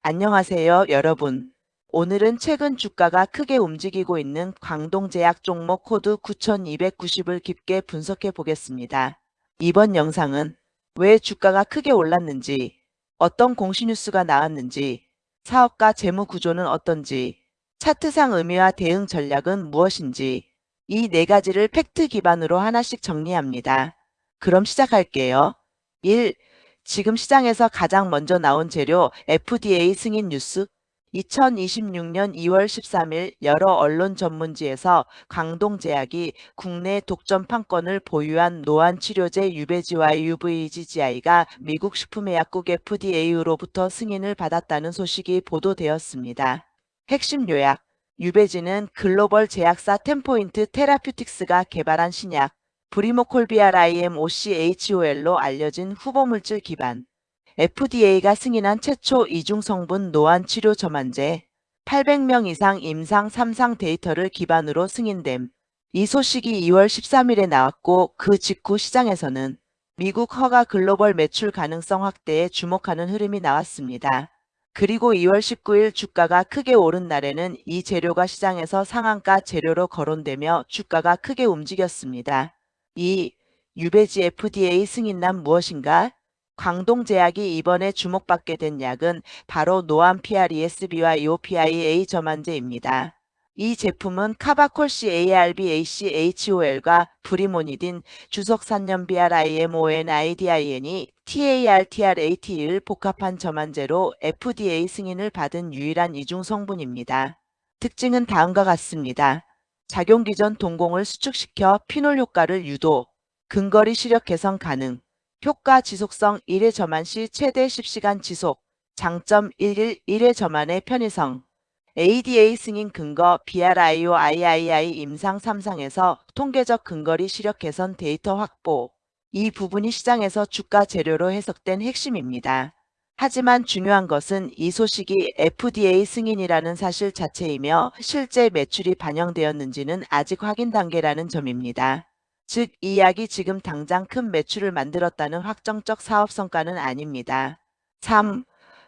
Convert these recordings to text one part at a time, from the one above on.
안녕하세요, 여러분. 오늘은 최근 주가가 크게 움직이고 있는 광동제약 종목 코드 9290을 깊게 분석해 보겠습니다. 이번 영상은 왜 주가가 크게 올랐는지, 어떤 공시뉴스가 나왔는지, 사업가 재무 구조는 어떤지, 차트상 의미와 대응 전략은 무엇인지, 이 네 가지를 팩트 기반으로 하나씩 정리합니다. 그럼 시작할게요. 1. 지금 시장에서 가장 먼저 나온 재료 FDA 승인 뉴스. 2026년 2월 13일 여러 언론 전문지에서 광동제약이 국내 독점 판권을 보유한 노안치료제 유베지와 UVGGI가 미국 식품의약국 FDA로부터 승인을 받았다는 소식이 보도되었습니다. 핵심 요약. 유베지는 글로벌 제약사 텐포인트 테라퓨틱스가 개발한 신약 브리모콜비알 IMOCHOL로 알려진 후보물질 기반 FDA가 승인한 최초 이중성분 노안치료 저만제 800명 이상 임상 3상 데이터를 기반으로 승인됨. 이 소식이 2월 13일에 나왔고 그 직후 시장에서는 미국 허가 글로벌 매출 가능성 확대에 주목하는 흐름이 나왔습니다. 그리고 2월 19일 주가가 크게 오른 날에는 이 재료가 시장에서 상한가 재료로 거론되며 주가가 크게 움직였습니다. 2. 유배지 FDA 승인란 무엇인가? 광동제약이 이번에 주목받게 된 약은 바로 노암 PRESB와 EOPIA 저만제입니다. 이 제품은 카바콜시 ARBACHOL과 브리모니딘, 주석산염 BRIMONIDIN이 TARTRAT를 복합한 저만제로 FDA 승인을 받은 유일한 이중 성분입니다. 특징은 다음과 같습니다. 작용 기전 동공을 수축시켜 피놀 효과를 유도, 근거리 시력 개선 가능, 효과 지속성 1회 저만 시 최대 10시간 지속, 장점 1일 1회 저만의 편의성, ADA 승인 근거 BRIO III 임상 3상에서 통계적 근거리 시력 개선 데이터 확보. 이 부분이 시장에서 주가 재료로 해석된 핵심입니다. 하지만 중요한 것은 이 소식이 FDA 승인이라는 사실 자체이며 실제 매출이 반영되었는지는 아직 확인 단계라는 점입니다. 즉, 이 약이 지금 당장 큰 매출을 만들었다는 확정적 사업 성과는 아닙니다. 3.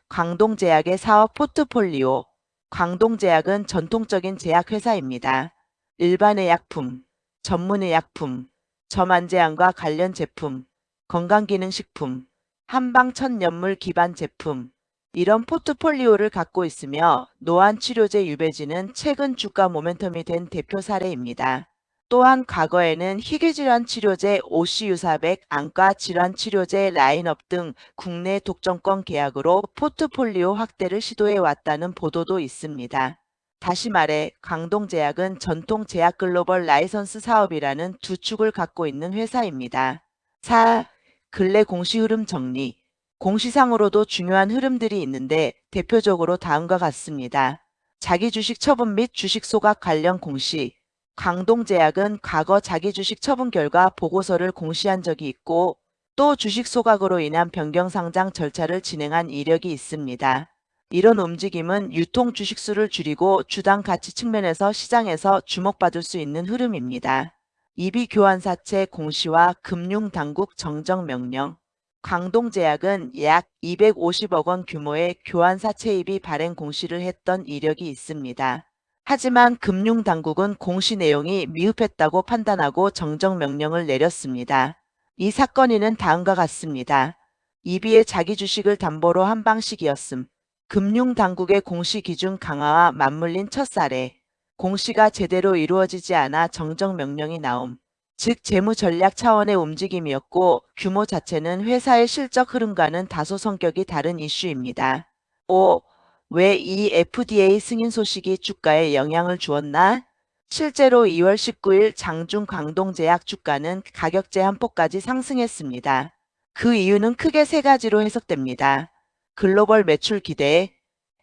광동제약의 사업 포트폴리오. 광동제약은 전통적인 제약회사입니다. 일반의 약품, 전문의 약품, 저만제약과 관련 제품, 건강기능식품, 한방천연물 기반 제품, 이런 포트폴리오를 갖고 있으며 노안치료제 유배지는 최근 주가 모멘텀이 된 대표 사례입니다. 또한 과거에는 희귀질환 치료제 OCU400, 안과 질환 치료제 라인업 등 국내 독점권 계약으로 포트폴리오 확대를 시도해 왔다는 보도도 있습니다. 다시 말해 광동제약은 전통 제약 글로벌 라이선스 사업이라는 두 축을 갖고 있는 회사입니다. 4. 근래 공시 흐름 정리. 공시상으로도 중요한 흐름들이 있는데 대표적으로 다음과 같습니다. 자기 주식 처분 및 주식 소각 관련 공시. 광동제약은 과거 자기 주식 처분 결과 보고서를 공시한 적이 있고 또 주식 소각으로 인한 변경 상장 절차를 진행한 이력이 있습니다. 이런 움직임은 유통 주식수를 줄이고 주당 가치 측면에서 시장에서 주목받을 수 있는 흐름입니다. 이비교환사채 공시와 금융당국 정정명령. 광동제약은 약 250억 원 규모의 교환사채입이 발행 공시를 했던 이력이 있습니다. 하지만 금융당국은 공시 내용이 미흡했다고 판단하고 정정명령을 내렸습니다. 이 사건에는 다음과 같습니다. 이비의 자기 주식을 담보로 한 방식이었음. 금융당국의 공시 기준 강화와 맞물린 첫 사례. 공시가 제대로 이루어지지 않아 정정명령이 나옴. 즉 재무전략 차원의 움직임이었고 규모 자체는 회사의 실적 흐름과는 다소 성격이 다른 이슈입니다. 5. 왜 이 FDA 승인 소식이 주가에 영향을 주었나? 실제로 2월 19일 장중 광동제약 주가는 가격제 한포까지 상승했습니다. 그 이유는 크게 세 가지로 해석됩니다. 글로벌 매출 기대,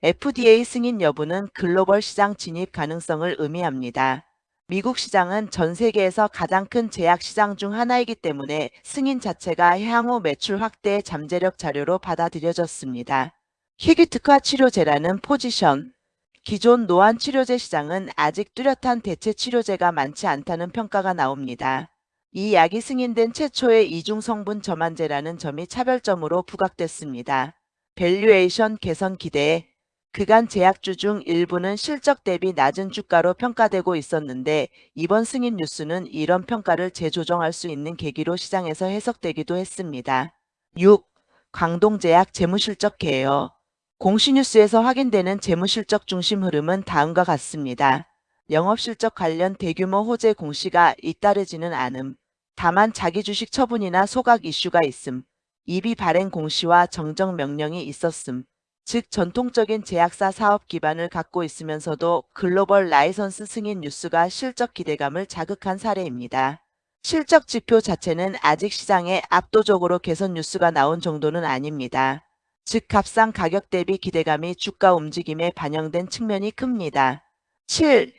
FDA 승인 여부는 글로벌 시장 진입 가능성을 의미합니다. 미국 시장은 전 세계에서 가장 큰 제약 시장 중 하나이기 때문에 승인 자체가 향후 매출 확대의 잠재력 자료로 받아들여졌습니다. 희귀특화 치료제라는 포지션. 기존 노안 치료제 시장은 아직 뚜렷한 대체 치료제가 많지 않다는 평가가 나옵니다. 이 약이 승인된 최초의 이중 성분 저만제라는 점이 차별점으로 부각됐습니다. 밸류에이션 개선 기대. 그간 제약주 중 일부는 실적 대비 낮은 주가로 평가되고 있었는데 이번 승인 뉴스는 이런 평가를 재조정할 수 있는 계기로 시장에서 해석되기도 했습니다. 6. 광동제약 재무실적 개요. 공시뉴스에서 확인되는 재무실적 중심 흐름은 다음과 같습니다. 영업실적 관련 대규모 호재 공시가 잇따르지는 않음. 다만 자기 주식 처분이나 소각 이슈가 있음. 이비 발행 공시와 정정 명령이 있었음. 즉 전통적인 제약사 사업 기반을 갖고 있으면서도 글로벌 라이선스 승인 뉴스가 실적 기대감을 자극한 사례입니다. 실적 지표 자체는 아직 시장에 압도적으로 개선 뉴스가 나온 정도는 아닙니다. 즉 값상 가격 대비 기대감이 주가 움직임에 반영된 측면이 큽니다. 7.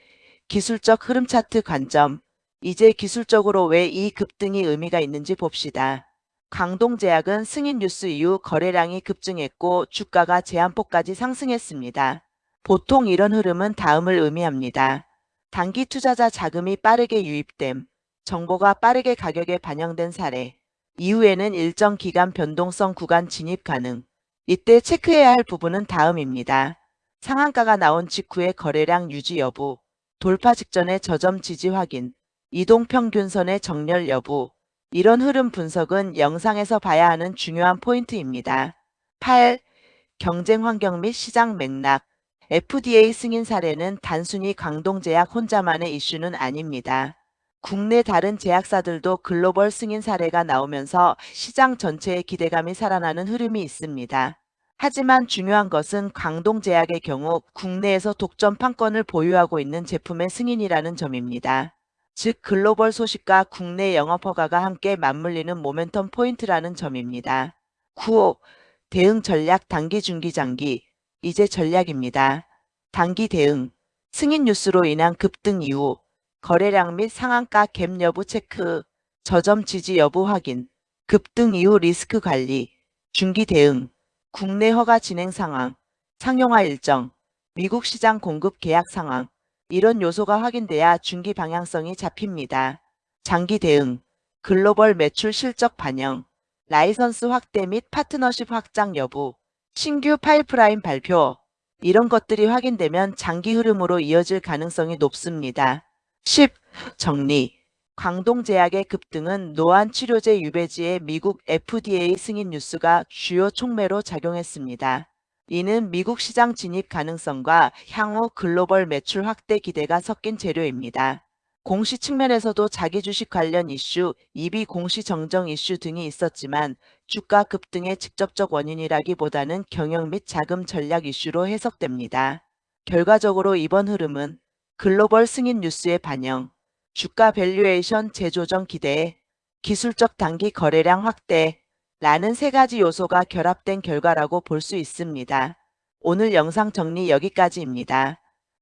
기술적 흐름 차트 관점. 이제 기술적으로 왜 이 급등이 의미가 있는지 봅시다. 광동제약은 승인 뉴스 이후 거래량이 급증했고 주가가 제한폭까지 상승했습니다. 보통 이런 흐름은 다음을 의미합니다. 단기 투자자 자금이 빠르게 유입됨, 정보가 빠르게 가격에 반영된 사례, 이후에는 일정 기간 변동성 구간 진입 가능. 이때 체크해야 할 부분은 다음입니다. 상한가가 나온 직후의 거래량 유지 여부, 돌파 직전의 저점 지지 확인, 이동평균선의 정렬 여부, 이런 흐름 분석은 영상에서 봐야 하는 중요한 포인트입니다. 8. 경쟁 환경 및 시장 맥락. FDA 승인 사례는 단순히 광동제약 혼자만의 이슈는 아닙니다. 국내 다른 제약사들도 글로벌 승인 사례가 나오면서 시장 전체의 기대감이 살아나는 흐름이 있습니다. 하지만 중요한 것은 광동제약의 경우 국내에서 독점 판권을 보유하고 있는 제품의 승인이라는 점입니다. 즉 글로벌 소식과 국내 영업 허가가 함께 맞물리는 모멘텀 포인트라는 점입니다. 9. 대응 전략 단기 중기 장기. 이제 전략입니다. 단기 대응. 승인 뉴스로 인한 급등 이후 거래량 및 상한가 갭 여부 체크, 저점 지지 여부 확인, 급등 이후 리스크 관리, 중기 대응, 국내 허가 진행 상황, 상용화 일정, 미국 시장 공급 계약 상황, 이런 요소가 확인돼야 중기 방향성이 잡힙니다. 장기 대응, 글로벌 매출 실적 반영, 라이선스 확대 및 파트너십 확장 여부, 신규 파이프라인 발표, 이런 것들이 확인되면 장기 흐름으로 이어질 가능성이 높습니다. 10. 정리. 광동제약의 급등은 노안치료제 유배지의 미국 FDA 승인 뉴스가 주요 촉매로 작용했습니다. 이는 미국 시장 진입 가능성과 향후 글로벌 매출 확대 기대가 섞인 재료입니다. 공시 측면에서도 자기 주식 관련 이슈, 이비 공시 정정 이슈 등이 있었지만 주가 급등의 직접적 원인이라기보다는 경영 및 자금 전략 이슈로 해석됩니다. 결과적으로 이번 흐름은 글로벌 승인 뉴스의 반영, 주가 밸류에이션 재조정 기대, 기술적 단기 거래량 확대, 라는 세 가지 요소가 결합된 결과라고 볼 수 있습니다. 오늘 영상 정리 여기까지입니다.